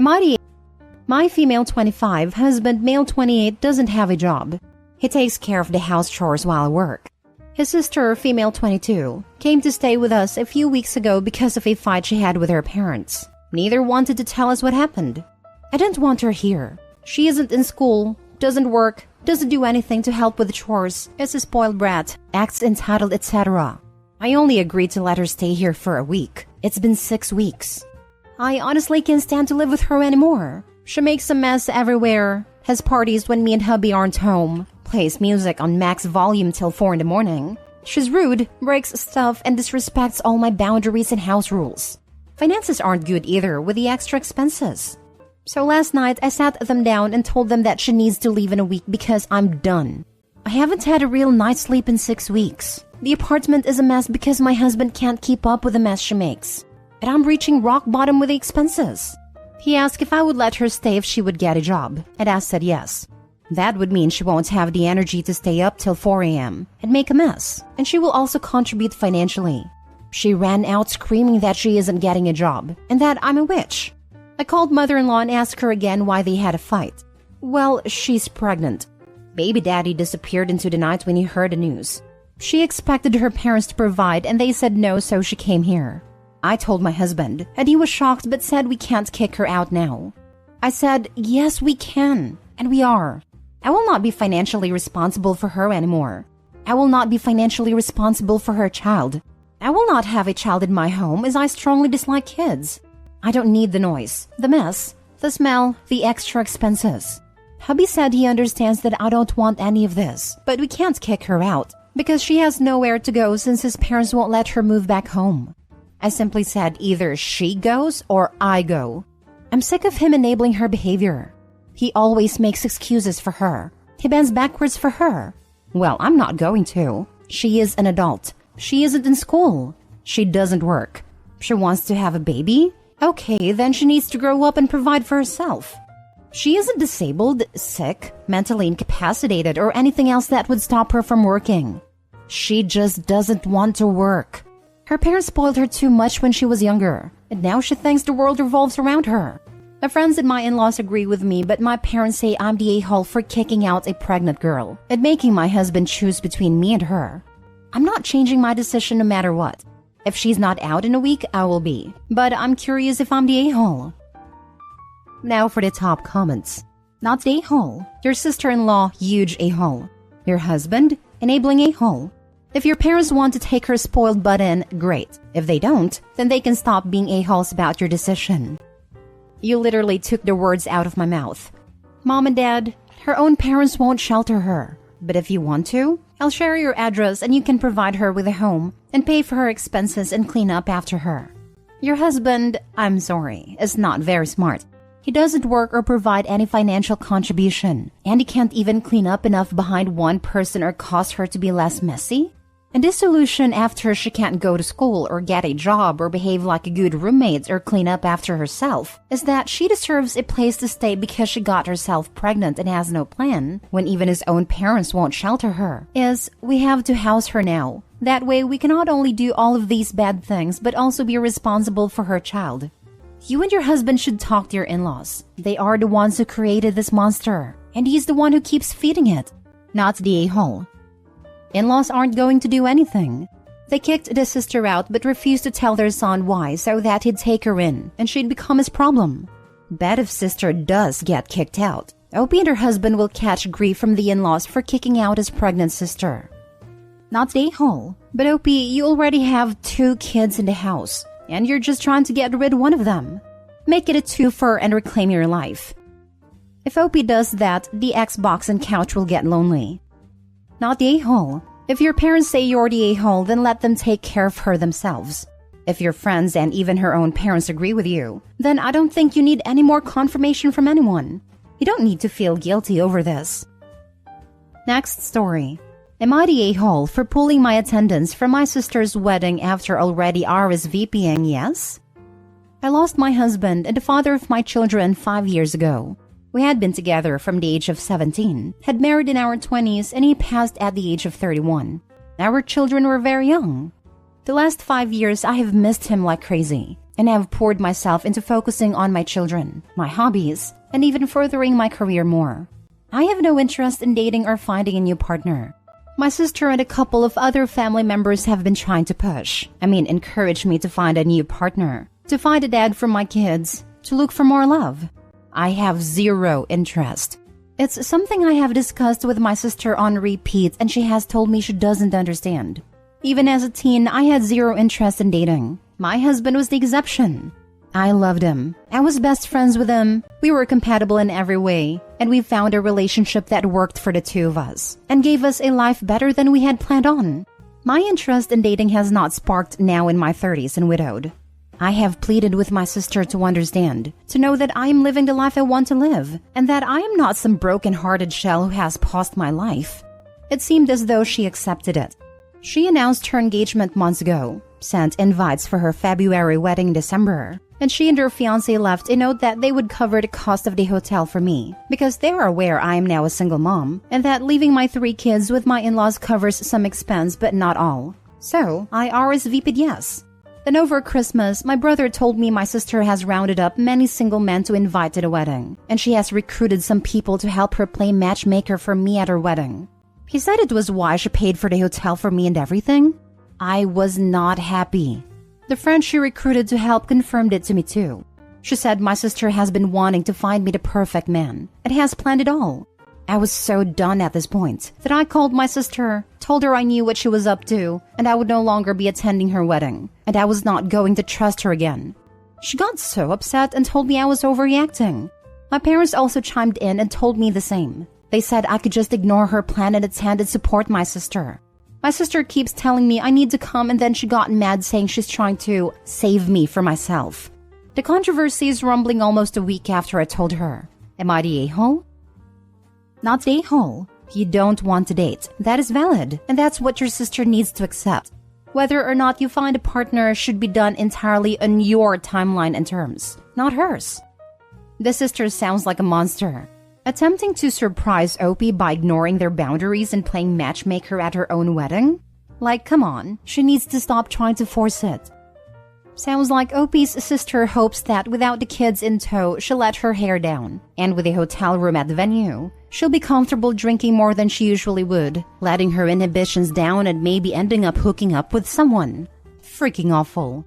My female 25, husband male 28 doesn't have a job. He takes care of the house chores while at work. His sister, female 22, came to stay with us a few weeks ago because of a fight she had with her parents. Neither wanted to tell us what happened. I didn't want her here. She isn't in school, doesn't work, doesn't do anything to help with the chores, is a spoiled brat, acts entitled, etc. I only agreed to let her stay here for a week. It's been 6 weeks. I honestly can't stand to live with her anymore. She makes a mess everywhere, has parties when me and hubby aren't home, plays music on max volume till 4 in the morning. She's rude, breaks stuff, and disrespects all my boundaries and house rules. Finances aren't good either with the extra expenses. So last night, I sat them down and told them that she needs to leave in a week because I'm done. I haven't had a real night's sleep in 6 weeks. The apartment is a mess because my husband can't keep up with the mess she makes. And I'm reaching rock bottom with the expenses. He asked if I would let her stay if she would get a job, and I said yes. That would mean she won't have the energy to stay up till 4 a.m. and make a mess, and she will also contribute financially. She ran out screaming that she isn't getting a job, and that I'm a witch. I called mother-in-law and asked her again why they had a fight. Well, she's pregnant. Baby daddy disappeared into the night when he heard the news. She expected her parents to provide and they said no, so she came here. I told my husband, and he was shocked but said we can't kick her out now. I said, yes, we can, and we are. I will not be financially responsible for her anymore. I will not be financially responsible for her child. I will not have a child in my home as I strongly dislike kids. I don't need the noise, the mess, the smell, the extra expenses. Hubby said he understands that I don't want any of this, but we can't kick her out because she has nowhere to go since his parents won't let her move back home. I simply said either she goes or I go. I'm sick of him enabling her behavior. He always makes excuses for her. He bends backwards for her. Well, I'm not going to. She is an adult. She isn't in school. She doesn't work. She wants to have a baby? Okay, then she needs to grow up and provide for herself. She isn't disabled, sick, mentally incapacitated, or anything else that would stop her from working. She just doesn't want to work. Her parents spoiled her too much when she was younger, and now she thinks the world revolves around her. My friends and my in-laws agree with me, but my parents say I'm the a-hole for kicking out a pregnant girl and making my husband choose between me and her. I'm not changing my decision no matter what. If she's not out in a week, I will be. But I'm curious if I'm the a-hole. Now for the top comments. Not the a-hole. Your sister-in-law, huge a-hole. Your husband, enabling a-hole. If your parents want to take her spoiled butt in, great. If they don't, then they can stop being a-holes about your decision. You literally took the words out of my mouth. Mom and Dad, her own parents won't shelter her. But if you want to, I'll share your address and you can provide her with a home and pay for her expenses and clean up after her. Your husband, I'm sorry, is not very smart. He doesn't work or provide any financial contribution, and he can't even clean up enough behind one person or cause her to be less messy. And this solution after she can't go to school or get a job or behave like a good roommate or clean up after herself is that she deserves a place to stay because she got herself pregnant and has no plan, when even his own parents won't shelter her, is we have to house her now. That way we can not only do all of these bad things but also be responsible for her child. You and your husband should talk to your in-laws. They are the ones who created this monster, and he's the one who keeps feeding it, not the a-hole. In-laws aren't going to do anything. They kicked the sister out but refused to tell their son why so that he'd take her in and she'd become his problem. Bet if sister does get kicked out, Opie and her husband will catch grief from the in-laws for kicking out his pregnant sister. Not the a-hole, but Opie, you already have 2 kids in the house and you're just trying to get rid of one of them. Make it a twofer and reclaim your life. If Opie does that, the Xbox and couch will get lonely. Not the a-hole. If your parents say you're the a-hole, then let them take care of her themselves. If your friends and even her own parents agree with you, then I don't think you need any more confirmation from anyone. You don't need to feel guilty over this. Next story. Am I the a-hole for pulling my attendance from my sister's wedding after already RSVPing yes? I lost my husband and the father of my children 5 years ago. We had been together from the age of 17, had married in our 20s, and he passed at the age of 31. Our children were very young. The last 5 years, I have missed him like crazy. and have poured myself into focusing on my children, my hobbies, and even furthering my career more. I have no interest in dating or finding a new partner. My sister and a couple of other family members have been trying to encourage me to find a new partner, to find a dad for my kids, to look for more love. I have zero interest. It's something I have discussed with my sister on repeat, and she has told me she doesn't understand. Even as a teen, I had zero interest in dating. My husband was the exception. I loved him. I was best friends with him. We were compatible in every way, and we found a relationship that worked for the two of us and gave us a life better than we had planned on. My interest in dating has not sparked now in my 30s and widowed. I have pleaded with my sister to understand, to know that I am living the life I want to live, and that I am not some broken-hearted shell who has paused my life. It seemed as though she accepted it. She announced her engagement months ago, sent invites for her February wedding in December, and she and her fiancé left a note that they would cover the cost of the hotel for me, because they are aware I am now a single mom, and that leaving my 3 kids with my in-laws covers some expense but not all. So, I RSVP'd yes. Then over Christmas, my brother told me my sister has rounded up many single men to invite to the wedding, and she has recruited some people to help her play matchmaker for me at her wedding. He said it was why she paid for the hotel for me and everything. I was not happy. The friend she recruited to help confirmed it to me too. She said my sister has been wanting to find me the perfect man and has planned it all. I was so done at this point that I called my sister, told her I knew what she was up to, and I would no longer be attending her wedding, and I was not going to trust her again. She got so upset and told me I was overreacting. My parents also chimed in and told me the same. They said I could just ignore her plan and attend and support my sister. My sister keeps telling me I need to come, and then she got mad saying she's trying to save me from myself. The controversy is rumbling almost a week after I told her. Am I the a-hole? Not the a-hole. You don't want to date. That is valid, and that's what your sister needs to accept. Whether or not you find a partner should be done entirely on your timeline and terms, not hers. The sister sounds like a monster. Attempting to surprise Opie by ignoring their boundaries and playing matchmaker at her own wedding? Like, come on, she needs to stop trying to force it. Sounds like Opie's sister hopes that without the kids in tow, she'll let her hair down. And with a hotel room at the venue, she'll be comfortable drinking more than she usually would, letting her inhibitions down and maybe ending up hooking up with someone. Freaking awful.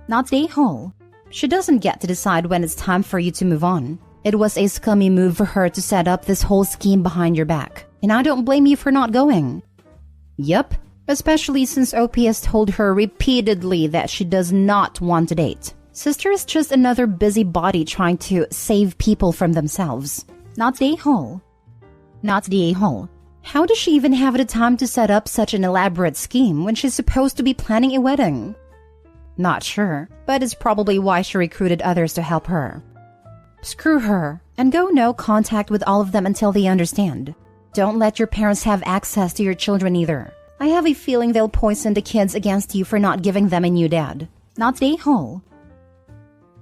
Not the a-hole. She doesn't get to decide when it's time for you to move on. It was a scummy move for her to set up this whole scheme behind your back, and I don't blame you for not going. Yup, especially since Opie has told her repeatedly that she does not want to date. Sister is just another busybody trying to save people from themselves. Not the a-hole. Not the a-hole. How does she even have the time to set up such an elaborate scheme when she's supposed to be planning a wedding? Not sure, but it's probably why she recruited others to help her. Screw her, and go no contact with all of them until they understand. Don't let your parents have access to your children either. I have a feeling they'll poison the kids against you for not giving them a new dad. Not the a-hole.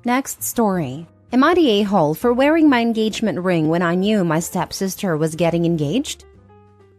Next story. Am I the a-hole for wearing my engagement ring when I knew my stepsister was getting engaged?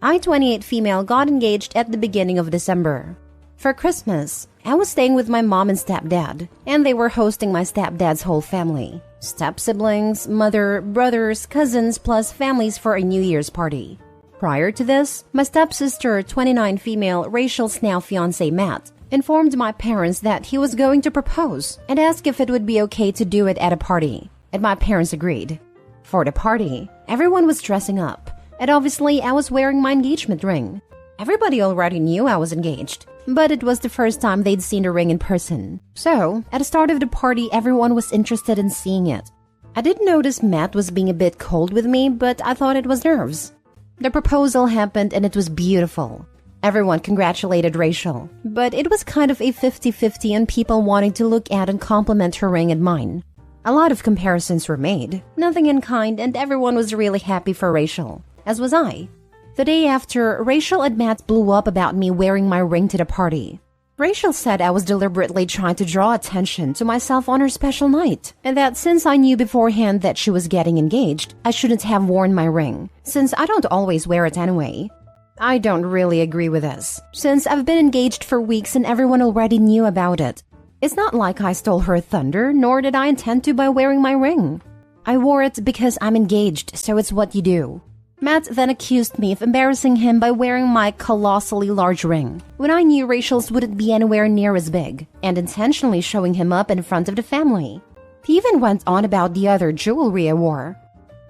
I, 28 female, got engaged at the beginning of December. For Christmas, I was staying with my mom and stepdad, and they were hosting my stepdad's whole family. Step-siblings, mother, brothers, cousins, plus families for a New Year's party. Prior to this, my stepsister, 29 female, Rachel's now fiancé Matt, informed my parents that he was going to propose and asked if it would be okay to do it at a party, and my parents agreed. For the party, everyone was dressing up, and obviously I was wearing my engagement ring. Everybody already knew I was engaged, but it was the first time they'd seen the ring in person. So, at the start of the party, everyone was interested in seeing it. I did notice Matt was being a bit cold with me, but I thought it was nerves. The proposal happened and it was beautiful. Everyone congratulated Rachel, but it was kind of a 50-50 on people wanting to look at and compliment her ring and mine. A lot of comparisons were made, nothing in kind, and everyone was really happy for Rachel, as was I. The day after, Rachel and Matt blew up about me wearing my ring to the party. Rachel said I was deliberately trying to draw attention to myself on her special night, and that since I knew beforehand that she was getting engaged, I shouldn't have worn my ring, since I don't always wear it anyway. I don't really agree with this, since I've been engaged for weeks and everyone already knew about it. It's not like I stole her thunder, nor did I intend to by wearing my ring. I wore it because I'm engaged, so it's what you do. Matt then accused me of embarrassing him by wearing my colossally large ring, when I knew Rachel's wouldn't be anywhere near as big, and intentionally showing him up in front of the family. He even went on about the other jewelry I wore.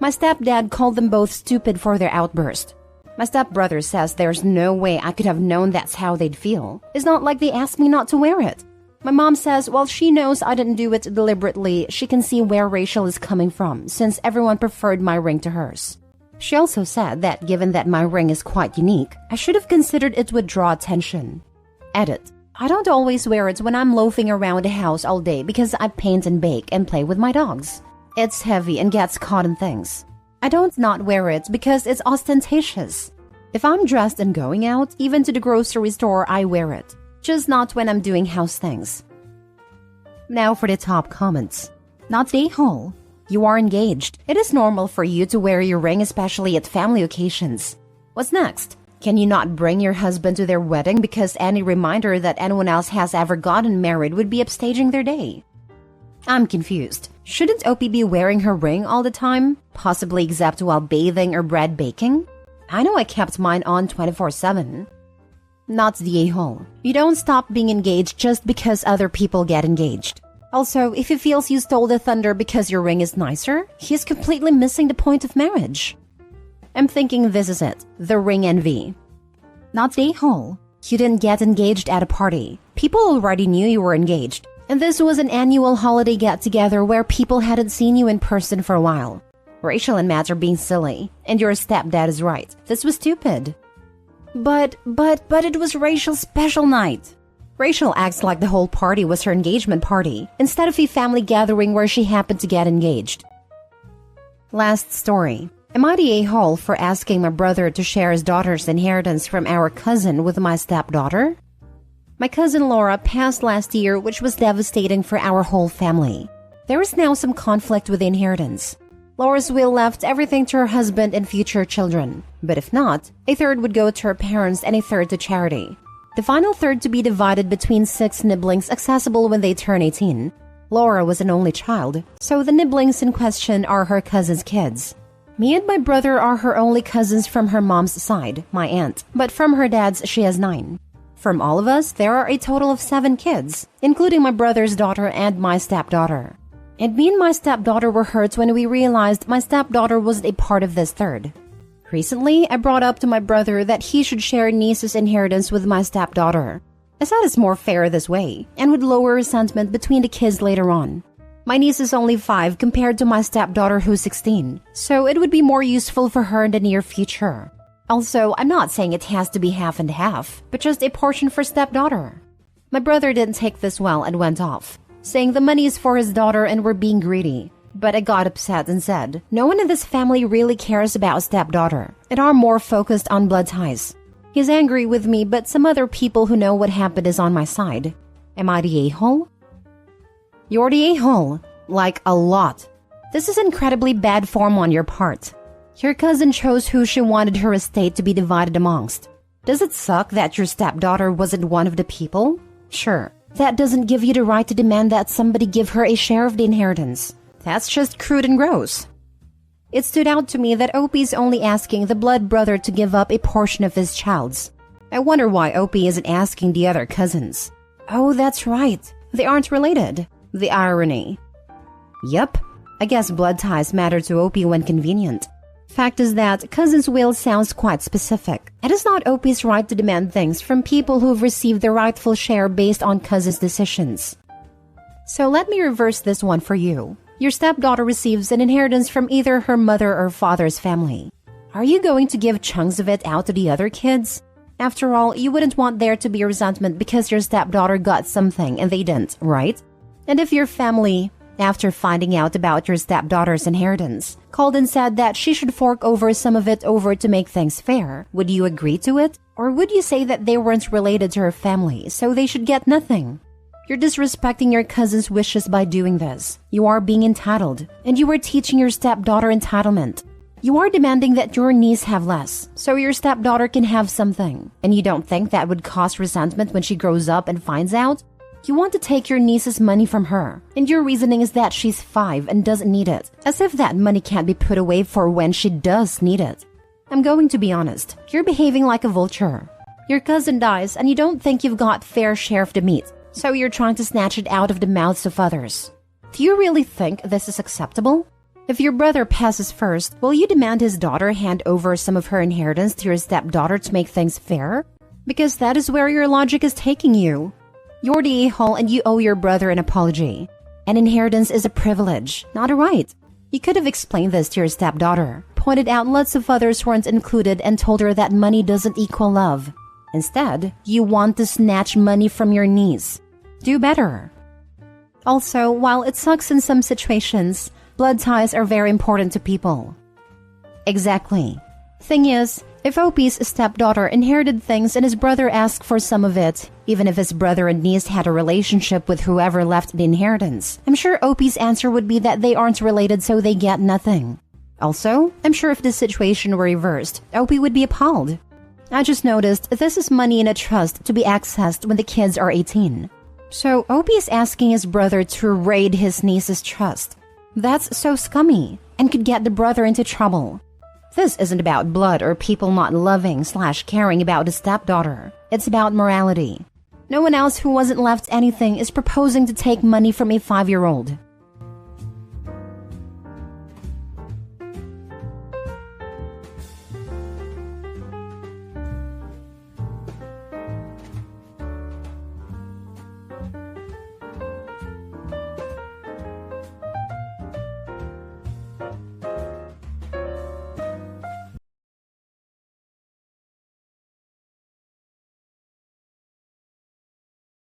My stepdad called them both stupid for their outburst. My stepbrother says there's no way I could have known that's how they'd feel. It's not like they asked me not to wear it. My mom says while she knows I didn't do it deliberately, she can see where Rachel is coming from, since everyone preferred my ring to hers. She also said that given that my ring is quite unique, I should have considered it would draw attention. Edit. I don't always wear it when I'm loafing around the house all day because I paint and bake and play with my dogs. It's heavy and gets caught in things. I don't not wear it because it's ostentatious. If I'm dressed and going out, even to the grocery store, I wear it. Just not when I'm doing house things. Now for the top comments. Not the a-hole. You are engaged. It is normal for you to wear your ring, especially at family occasions. What's next? Can you not bring your husband to their wedding because any reminder that anyone else has ever gotten married would be upstaging their day? I'm confused. Shouldn't Opie be wearing her ring all the time? Possibly except while bathing or bread baking? I know I kept mine on 24/7. Not the a-hole. You don't stop being engaged just because other people get engaged. Also, if he feels you stole the thunder because your ring is nicer, he's completely missing the point of marriage. I'm thinking this is it, the ring envy. Not the a-hole. You didn't get engaged at a party. People already knew you were engaged. And this was an annual holiday get-together where people hadn't seen you in person for a while. Rachel and Matt are being silly, and your stepdad is right. This was stupid. But it was Rachel's special night. Rachel acts like the whole party was her engagement party, instead of a family gathering where she happened to get engaged. Last story. Am I the a-hole for asking my brother to share his daughter's inheritance from our cousin with my stepdaughter? My cousin Laura passed last year, which was devastating for our whole family. There is now some conflict with the inheritance. Laura's will left everything to her husband and future children, but if not, a third would go to her parents and a third to charity. The final third to be divided between 6 nibblings accessible when they turn 18. Laura was an only child, so the nibblings in question are her cousin's kids. Me and my brother are her only cousins from her mom's side, my aunt, but from her dad's she has 9. From all of us, there are a total of 7 kids, including my brother's daughter and my stepdaughter. And me and my stepdaughter were hurt when we realized my stepdaughter wasn't a part of this third. Recently, I brought up to my brother that he should share niece's inheritance with my stepdaughter. I said it's more fair this way, and would lower resentment between the kids later on. My niece is only 5 compared to my stepdaughter who's 16, so it would be more useful for her in the near future. Also, I'm not saying it has to be half and half, but just a portion for stepdaughter. My brother didn't take this well and went off, saying the money is for his daughter and we're being greedy. But I got upset and said, no one in this family really cares about stepdaughter and are more focused on blood ties. He's angry with me, but some other people who know what happened is on my side. Am I the a-hole? You're the a-hole. Like a lot. This is incredibly bad form on your part. Your cousin chose who she wanted her estate to be divided amongst. Does it suck that your stepdaughter wasn't one of the people? Sure. That doesn't give you the right to demand that somebody give her a share of the inheritance. That's just crude and gross. It stood out to me that Opie's only asking the blood brother to give up a portion of his child's. I wonder why Opie isn't asking the other cousins. Oh, that's right. They aren't related. The irony. Yup. I guess blood ties matter to Opie when convenient. Fact is that cousin's will sounds quite specific. It is not Opie's right to demand things from people who've received their rightful share based on cousin's decisions. So let me reverse this one for you. Your stepdaughter receives an inheritance from either her mother or father's family. Are you going to give chunks of it out to the other kids? After all, you wouldn't want there to be resentment because your stepdaughter got something and they didn't, right? And if your family, after finding out about your stepdaughter's inheritance, called and said that she should fork over some of it over to make things fair, would you agree to it? Or would you say that they weren't related to her family, so they should get nothing? You're disrespecting your cousin's wishes by doing this. You are being entitled, and you are teaching your stepdaughter entitlement. You are demanding that your niece have less, so your stepdaughter can have something. And you don't think that would cause resentment when she grows up and finds out? You want to take your niece's money from her, and your reasoning is that she's 5 and doesn't need it, as if that money can't be put away for when she does need it. I'm going to be honest, you're behaving like a vulture. Your cousin dies and you don't think you've got fair share of the meat, so you're trying to snatch it out of the mouths of others. Do you really think this is acceptable? If your brother passes first, will you demand his daughter hand over some of her inheritance to your stepdaughter to make things fair? Because that is where your logic is taking you. You're the a-hole and you owe your brother an apology. An inheritance is a privilege, not a right. You could have explained this to your stepdaughter, pointed out lots of others weren't included, and told her that money doesn't equal love. Instead, you want to snatch money from your niece. Do better. Also, while it sucks in some situations, blood ties are very important to people. Exactly. Thing is, if OP's stepdaughter inherited things and his brother asked for some of it, even if his brother and niece had a relationship with whoever left the inheritance, I'm sure OP's answer would be that they aren't related so they get nothing. Also, I'm sure if this situation were reversed, OP would be appalled. I just noticed this is money in a trust to be accessed when the kids are 18. So OP is asking his brother to raid his niece's trust. That's so scummy and could get the brother into trouble. This isn't about blood or people not loving/caring about the stepdaughter. It's about morality. No one else who wasn't left anything is proposing to take money from a 5-year-old.